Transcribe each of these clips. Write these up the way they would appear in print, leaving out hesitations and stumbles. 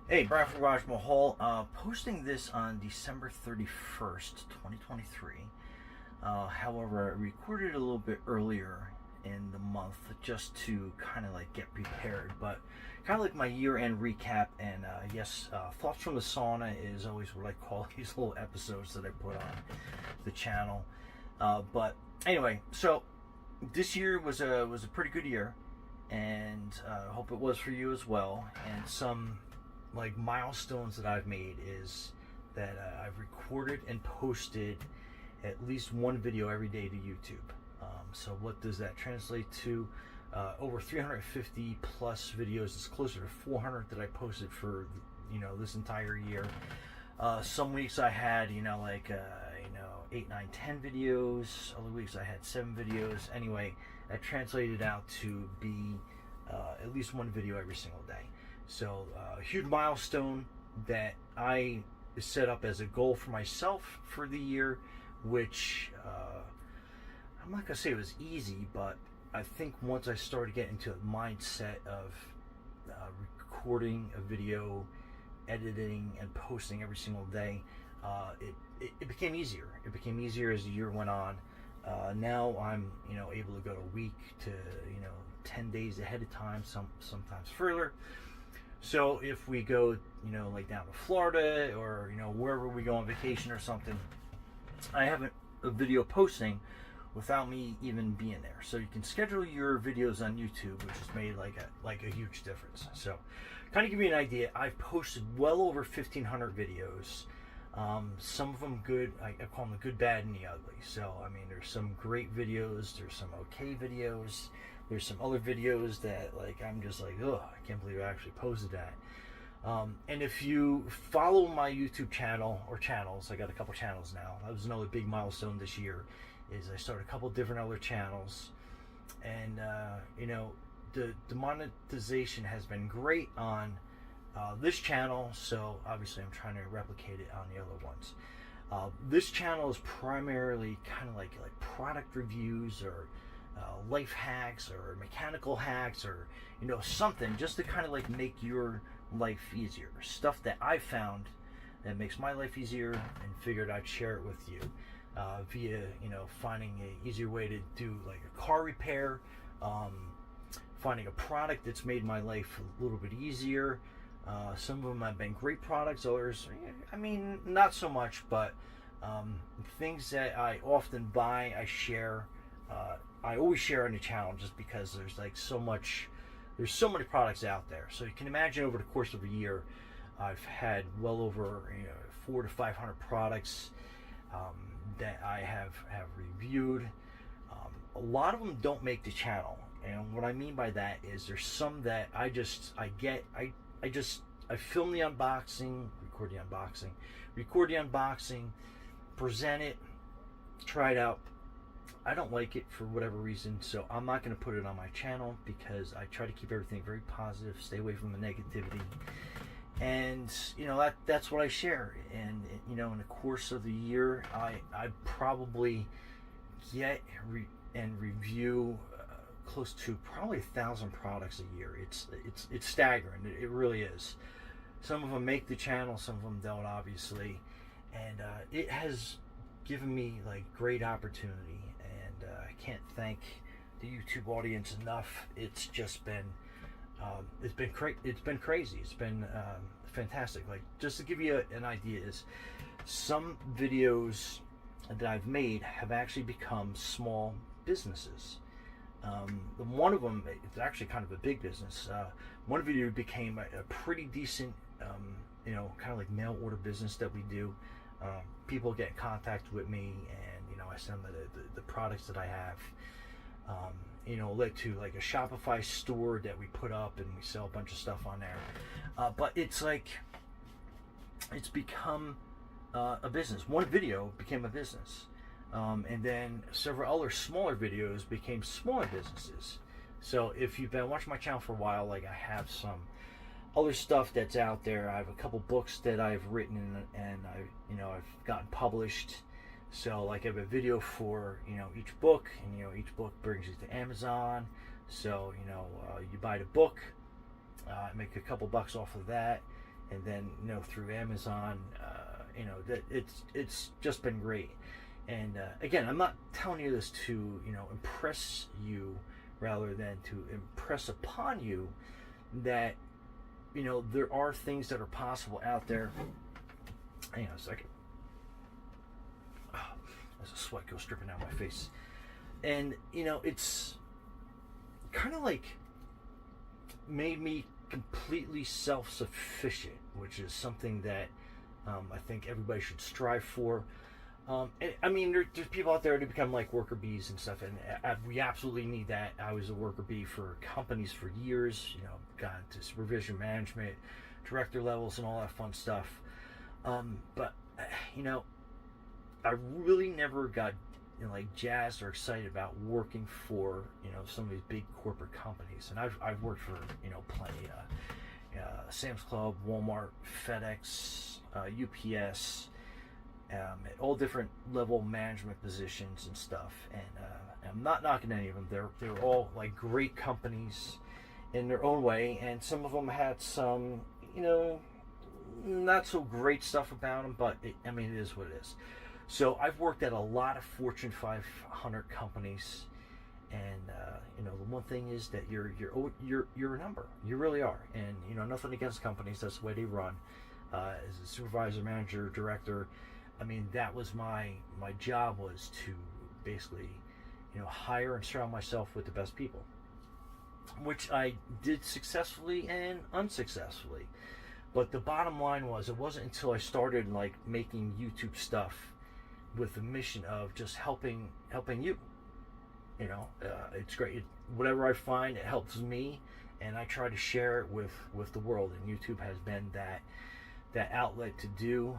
Hey, Brian from Garage Mahal, posting this on December 31st, 2023. However, I recorded it a little bit earlier in the month just to kind of like get prepared, but kind of like my year-end recap. And yes, Thoughts from the Sauna is always what I call these little episodes that I put on the channel. But anyway, so this year was a pretty good year, and I hope it was for you as well. And some like milestones that I've made is that I've recorded and posted at least one video every day to YouTube. So what does that translate to? Over 350 plus videos. It's closer to 400 that I posted for this entire year. Some weeks I had 8, 9, 10 videos. Other weeks I had 7 videos. Anyway, that translated out to be at least one video every single day. So a huge milestone that I set up as a goal for myself for the year, which I'm not gonna say it was easy, but I think once I started getting into a mindset of recording a video, editing and posting every single day, it became easier. It became easier as the year went on. Now I'm able to go a week to 10 days ahead of time, sometimes further. So if we go like down to Florida or wherever we go on vacation or something, I have a video posting without me even being there. So you can schedule your videos on YouTube, which has made like a huge difference. So kind of give you an idea, I've posted well over 1,500 videos. Some of them good, I call them the good, bad, and the ugly. So I mean, there's some great videos, there's some okay videos, there's some other videos that I'm just like, oh, I can't believe I actually posted that. And if you follow my YouTube channel or channels, I got a couple channels now. That was another big milestone this year, is I started a couple different other channels, and the monetization has been great on this channel, so obviously I'm trying to replicate it on the other ones. This channel is primarily kind of like product reviews or life hacks or mechanical hacks or something just to kind of like make your life easier. Stuff that I found that makes my life easier and figured I'd share it with you via finding a easier way to do like a car repair, finding a product that's made my life a little bit easier. Some of them have been great products, others, I mean, not so much, but things that I often buy, I share. I always share on the channel just because there's there's so many products out there. So you can imagine over the course of a year, I've had well over 400 to 500 products that I have reviewed. A lot of them don't make the channel, and what I mean by that is there's some that I film the unboxing, record the unboxing, present it, try it out. I don't like it for whatever reason, so I'm not going to put it on my channel because I try to keep everything very positive, stay away from the negativity. And that's what I share. And in the course of the year, I probably get and review close to probably 1,000 products a year. It's staggering. It really is. Some of them make the channel, some of them don't, obviously, and it has given me great opportunity, and I can't thank the YouTube audience enough. It's just been it's been crazy. It's been fantastic. Just to give you an idea, is some videos that I've made have actually become small businesses. One of them, it's actually kind of a big business. One video became a pretty decent, kind of like mail order business that we do. People get in contact with me, and I send them the products that I have. Led to like a Shopify store that we put up, and we sell a bunch of stuff on there. But it's become a business. One video became a business. And then several other smaller videos became smaller businesses. So if you've been watching my channel for a while, I have some other stuff that's out there. I have a couple books that I've written, and I've gotten published. So I have a video for each book, and each book brings you to Amazon. So you buy the book, make a couple bucks off of that, and then through Amazon. That it's just been great. And again, I'm not telling you this to impress you, rather than to impress upon you that there are things that are possible out there. Hang on a second. As a sweat goes dripping down my face. And it's kind of like made me completely self-sufficient, which is something that I think everybody should strive for. I mean, there's people out there to become like worker bees and stuff, and we absolutely need that. I was a worker bee for companies for years, got into supervision, management, director levels, and all that fun stuff. But I really never got like jazzed or excited about working for some of these big corporate companies. And I've worked for plenty, Sam's Club, Walmart, FedEx, UPS, at all different level management positions and stuff. And I'm not knocking any of them. They're all like great companies in their own way, and some of them had some not so great stuff about them. But it is what it is. So I've worked at a lot of Fortune 500 companies, and the one thing is that you're a number. You really are. And nothing against companies. That's the way they run. As a supervisor, manager, director, that was my job, was to basically hire and surround myself with the best people, which I did successfully and unsuccessfully. But the bottom line was, it wasn't until I started like making YouTube stuff with the mission of just helping you. It's great. Whatever I find, it helps me, and I try to share it with the world. And YouTube has been that outlet to do,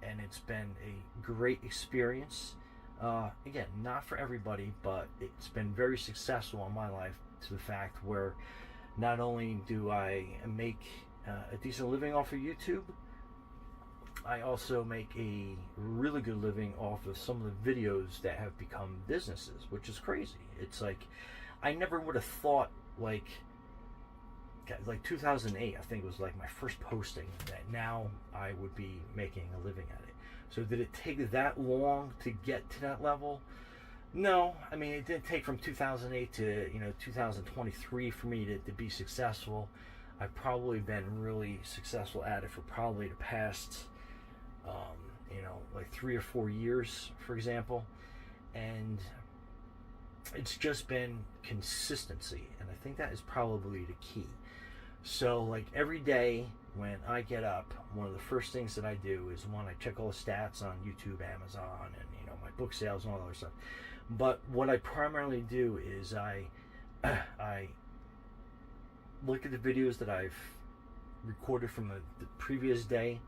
and it's been a great experience. Again, not for everybody, but it's been very successful in my life, to the fact where not only do I make a decent living off of YouTube, I also make a really good living off of some of the videos that have become businesses, which is crazy. It's like, I never would have thought, like 2008, I think, was like my first posting, that now I would be making a living at it. So did it take that long to get to that level? No. It didn't take from 2008 to 2023 for me to be successful. I've probably been really successful at it for probably the past like 3 or 4 years, for example. And it's just been consistency, and I think that is probably the key. So like every day when I get up, one of the first things that I do is, one, I check all the stats on YouTube, Amazon, and my book sales and all that other stuff. But what I primarily do is I look at the videos that I've recorded from the previous day.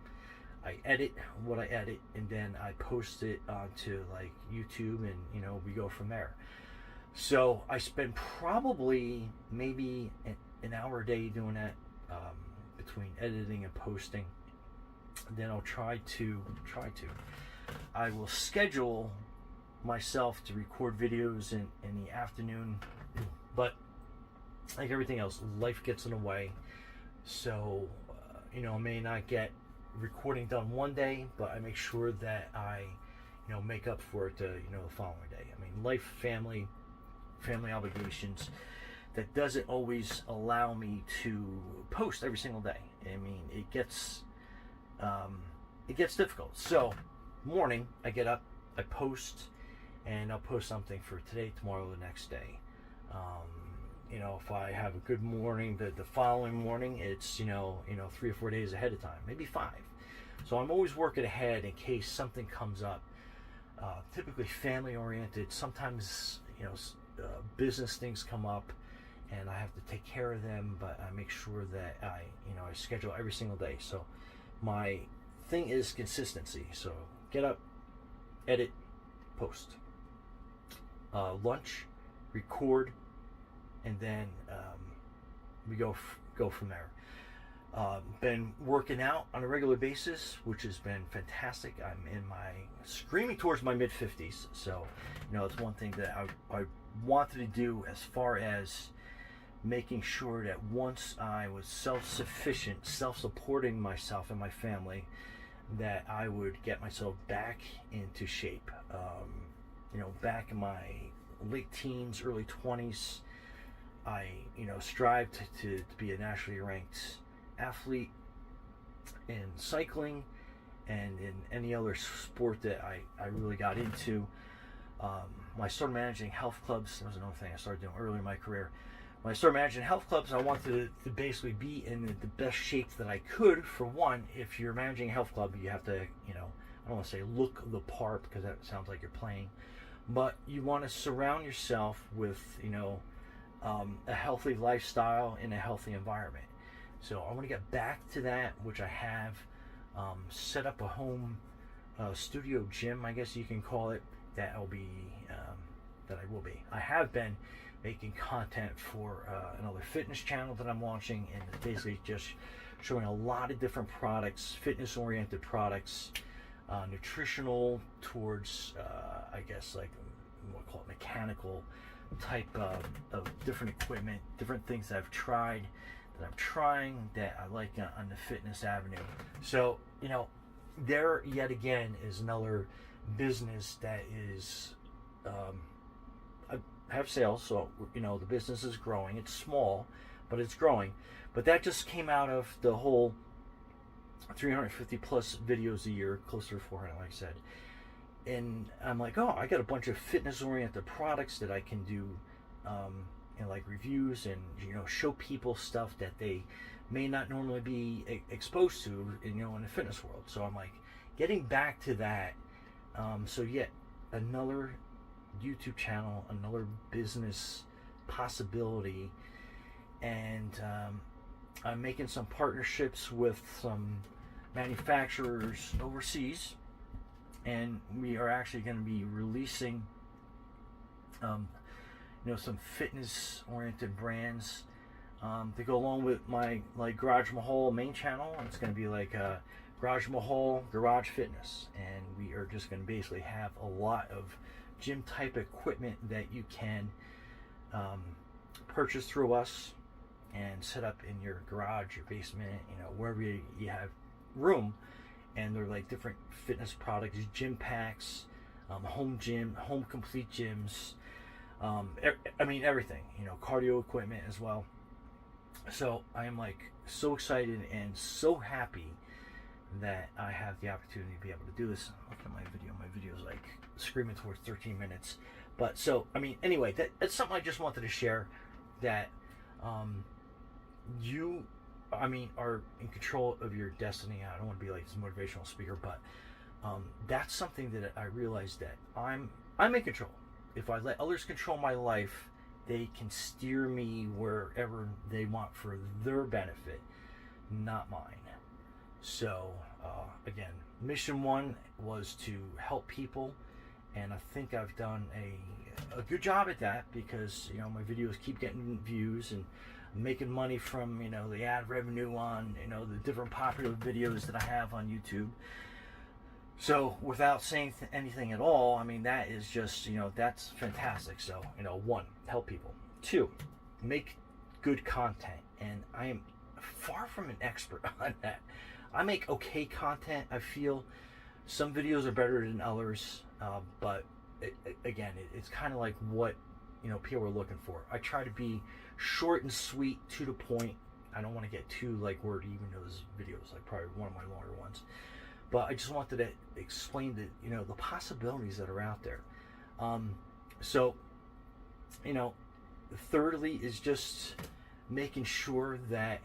I edit what I edit, and then I post it onto like YouTube, and we go from there. So I spend probably maybe an hour a day doing that, between editing and posting. Then I'll try to I will schedule myself to record videos in the afternoon, but like everything else, life gets in the way. So I may not get recording done one day, but I make sure that I make up for it the following day. Life, family obligations, that doesn't always allow me to post every single day. It gets difficult. So morning, I get up, I post, and I'll post something for today, tomorrow, the next day. If I have a good morning, the following morning, it's 3 or 4 days ahead of time, maybe 5. So I'm always working ahead in case something comes up. Typically family oriented. Sometimes business things come up, and I have to take care of them. But I make sure that I schedule every single day. So my thing is consistency. So get up, edit, post, lunch, record, and then we go from there. Been working out on a regular basis, which has been fantastic. I'm screaming towards my mid-50s, so it's one thing that I wanted to do as far as making sure that once I was self-sufficient, self-supporting myself and my family, that I would get myself back into shape. Back in my late teens, early 20s, I, strived to be a nationally ranked athlete in cycling and in any other sport that I really got into. When I started managing health clubs, that was another thing I started doing early in my career. When I started managing health clubs, I wanted to basically be in the best shape that I could. For one, if you're managing a health club, you have to, I don't want to say look the part because that sounds like you're playing, but you want to surround yourself with, a healthy lifestyle in a healthy environment. So I want to get back to that, which I have set up a home studio gym, I guess you can call it. That will be I have been making content for another fitness channel that I'm launching, and it's basically just showing a lot of different products, fitness oriented products, nutritional towards I guess like what call it mechanical type of different equipment, different things that I've tried, that I'm trying, that I like on the fitness avenue. So there yet again is another business that is I have sales, so the business is growing. It's small, but it's growing. But that just came out of the whole 350 plus videos a year, closer to 400 like I said. And I'm like, oh, I got a bunch of fitness oriented products that I can do like reviews and show people stuff that they may not normally be exposed to in the fitness world. So I'm like getting back to that. So yet another YouTube channel, another business possibility, and I'm making some partnerships with some manufacturers overseas, and we are actually going to be releasing some fitness oriented brands to go along with my Garage Mahal main channel. It's going to be like Garage Mahal Garage Fitness, and we are just going to basically have a lot of gym type equipment that you can purchase through us and set up in your garage, your basement, wherever you have room. And they're like different fitness products, gym packs, home complete gyms, everything, cardio equipment as well. So I am like so excited and so happy that I have the opportunity to be able to do this. Look at my video is like screaming towards 13 minutes. But so, anyway, that's something I just wanted to share, that you are in control of your destiny. I don't want to be like this motivational speaker, but that's something that I realized that I'm in control. If I let others control my life, they can steer me wherever they want for their benefit, not mine. So again, mission one was to help people, and I think I've done a good job at that, because my videos keep getting views, and I'm making money from the ad revenue on the different popular videos that I have on YouTube. So without saying anything at all, that is just that's fantastic. So one, help people. Two, make good content, and I am far from an expert on that. I make okay content. I feel some videos are better than others, but it's kind of like what people are looking for. I try to be short and sweet, to the point. I don't want to get too wordy, even though this video is probably one of my longer ones. But I just wanted to explain the possibilities that are out there. So thirdly is just making sure that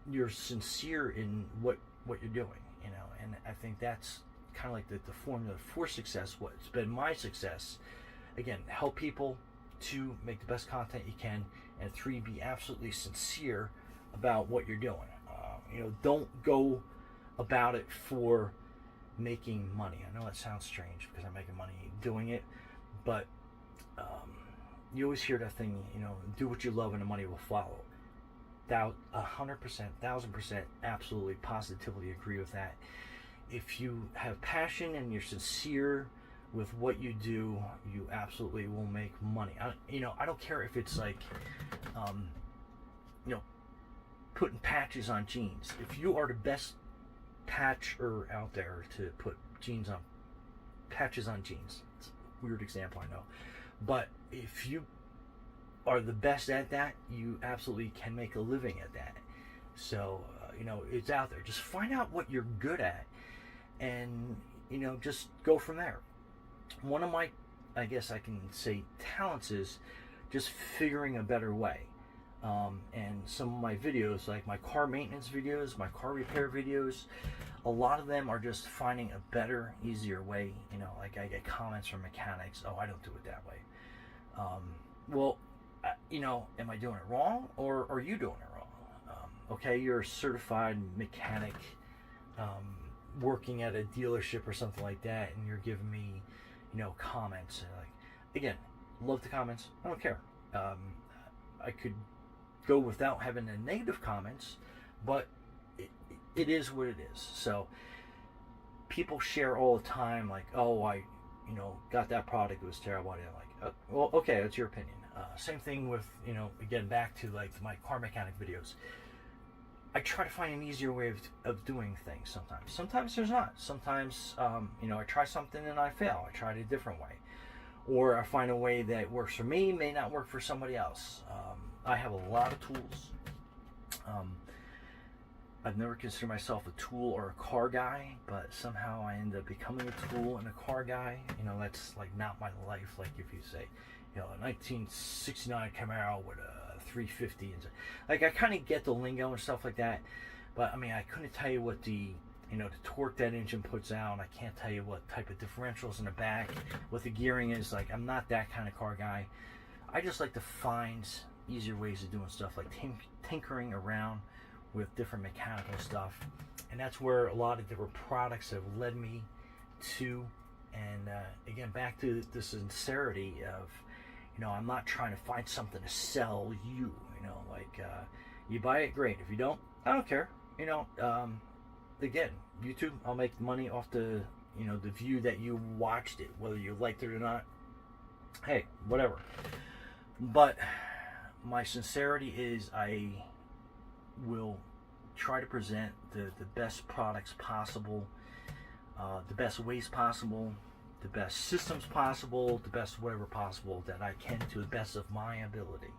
you're sincere in what you're doing, and I think that's kind of like the formula for success. What's been my success, again, help people. 2, make the best content you can, and 3, be absolutely sincere about what you're doing. Don't go about it for making money. I know that sounds strange because I'm making money doing it, but you always hear that thing, do what you love and the money will follow. 100%, 1000%, absolutely, positively agree with that. If you have passion and you're sincere with what you do, you absolutely will make money. I don't care if it's like, you know, putting patches on jeans. If you are the best patcher out there to put patches on jeans, it's a weird example, I know, but if you are the best at that, you absolutely can make a living at that. So it's out there. Just find out what you're good at, and just go from there. One of my, I guess I can say, talents is just figuring a better way. And some of my videos, like my car maintenance videos, my car repair videos, a lot of them are just finding a better, easier way. Like I get comments from mechanics, oh, I don't do it that way. Well, am I doing it wrong, or are you doing it wrong? Okay, you're a certified mechanic, working at a dealership or something like that, and you're giving me, comments. And again, love the comments. I don't care. I could go without having the negative comments, but it is what it is. So people share all the time, like, oh, I got that product, it was terrible. I'm like, well, okay, that's your opinion. Same thing with, again, back to like my car mechanic videos. I try to find an easier way of doing things sometimes. Sometimes there's not. Sometimes, I try something and I fail. I try it a different way. Or I find a way that works for me, may not work for somebody else. I have a lot of tools. I've never considered myself a tool or a car guy, but somehow I end up becoming a tool and a car guy. That's like not my life. Like if you say, a 1969 Camaro with a 350, and like I kind of get the lingo and stuff like that, but I mean I couldn't tell you what the torque that engine puts out. I can't tell you what type of differentials in the back, what the gearing is. Like I'm not that kind of car guy. I just like to find easier ways of doing stuff, like tinkering around with different mechanical stuff, and that's where a lot of different products have led me to. And again, back to the sincerity of, I'm not trying to find something to sell you. You buy it, great. If you don't, I don't care. Again, YouTube, I'll make money off the the view that you watched it, whether you liked it or not. Hey, whatever. But my sincerity is I will try to present the best products possible, the best ways possible, the best systems possible, the best whatever possible that I can to the best of my ability.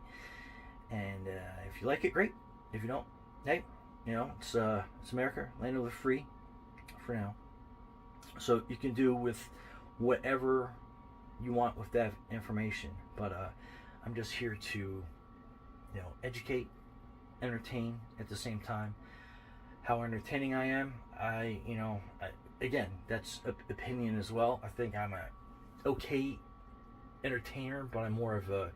And if you like it, great. If you don't, hey, it's America, land of the free, for now. So you can do with whatever you want with that information. But I'm just here to, educate, entertain at the same time. How entertaining I am, again, that's opinion as well. I think I'm a okay entertainer, but I'm more of a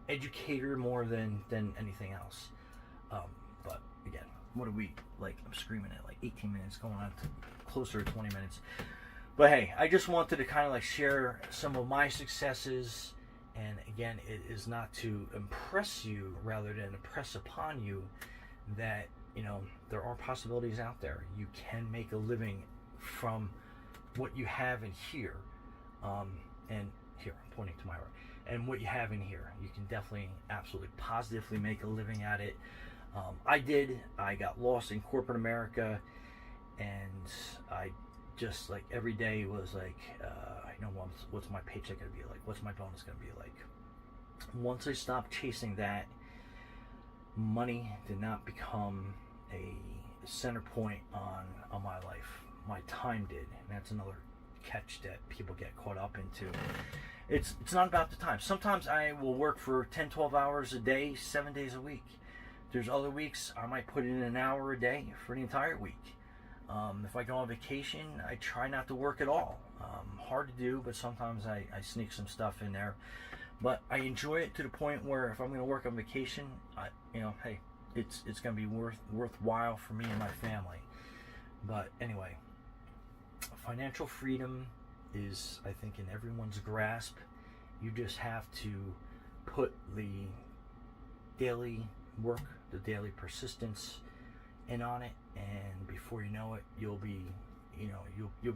educator more than anything else. But again, what are we, like, I'm screaming at like 18 minutes, going on to closer to 20 minutes. But hey, I just wanted to kind of like share some of my successes. And again, it is not to impress you, rather than impress upon you that, there are possibilities out there. You can make a living from what you have in here. And here, I'm pointing to my right. And what you have in here, you can definitely, absolutely, positively make a living at it. I got lost in corporate America, and I just, like, every day was like, what's my paycheck going to be like? What's my bonus going to be like? Once I stopped chasing that, money did not become a center point on my life. My time did, and that's another catch that people get caught up into. It's not about the time. Sometimes I will work for 10, 12 hours a day, 7 days a week. There's other weeks I might put in an hour a day for the entire week. If I go on vacation, I try not to work at all. Hard to do, but sometimes I sneak some stuff in there. But I enjoy it to the point where if I'm going to work on vacation, hey, it's going to be worthwhile for me and my family. But anyway, financial freedom is, I think, in everyone's grasp. You just have to put the daily work, the daily persistence in on it, and before you know it, you'll be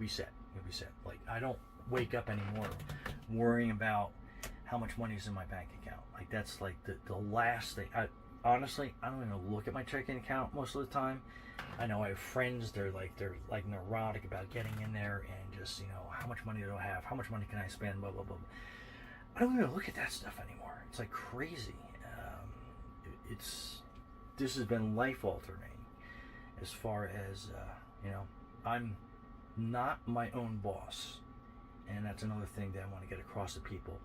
set. You'll be set. Like, I don't wake up anymore worrying about how much money is in my bank account. Like, that's like the last thing. Honestly, I don't even look at my checking account most of the time. I know I have friends, they're like neurotic about getting in there and just, how much money do I have? How much money can I spend? Blah, blah, blah. I don't even look at that stuff anymore. It's like crazy. This has been life altering as far as, I'm not my own boss. And that's another thing that I want to get across to people.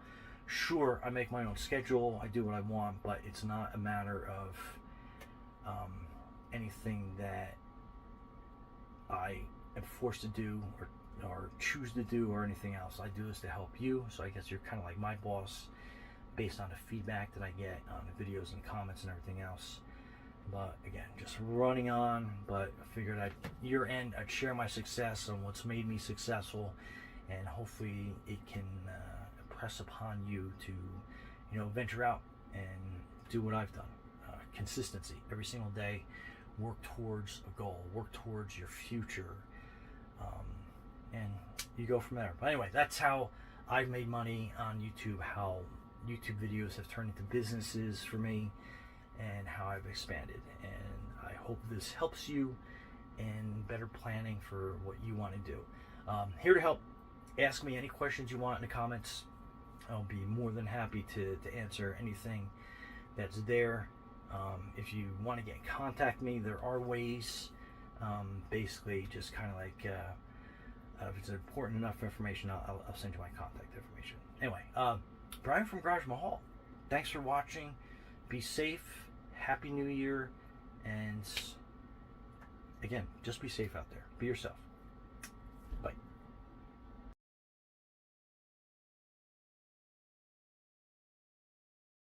Sure, I make my own schedule, I do what I want, but it's not a matter of anything that I am forced to do or choose to do or anything else. I do this to help you, so I guess you're kind of like my boss based on the feedback that I get on the videos and comments and everything else. But again, just running on, but I figured at your end I'd share my success and what's made me successful, and hopefully it can press upon you to, venture out and do what I've done. Consistency, every single day, work towards a goal, work towards your future, and you go from there. But anyway, that's how I've made money on YouTube, how YouTube videos have turned into businesses for me, and how I've expanded. And I hope this helps you in better planning for what you want to do. Here to help. Ask me any questions you want in the comments. I'll be more than happy to answer anything that's there. If you want to get in contact me, there are ways. Basically, just kind of like, if it's important enough information, I'll send you my contact information. Anyway, Brian from Garage Mahal. Thanks for watching. Be safe. Happy New Year. And again, just be safe out there. Be yourself.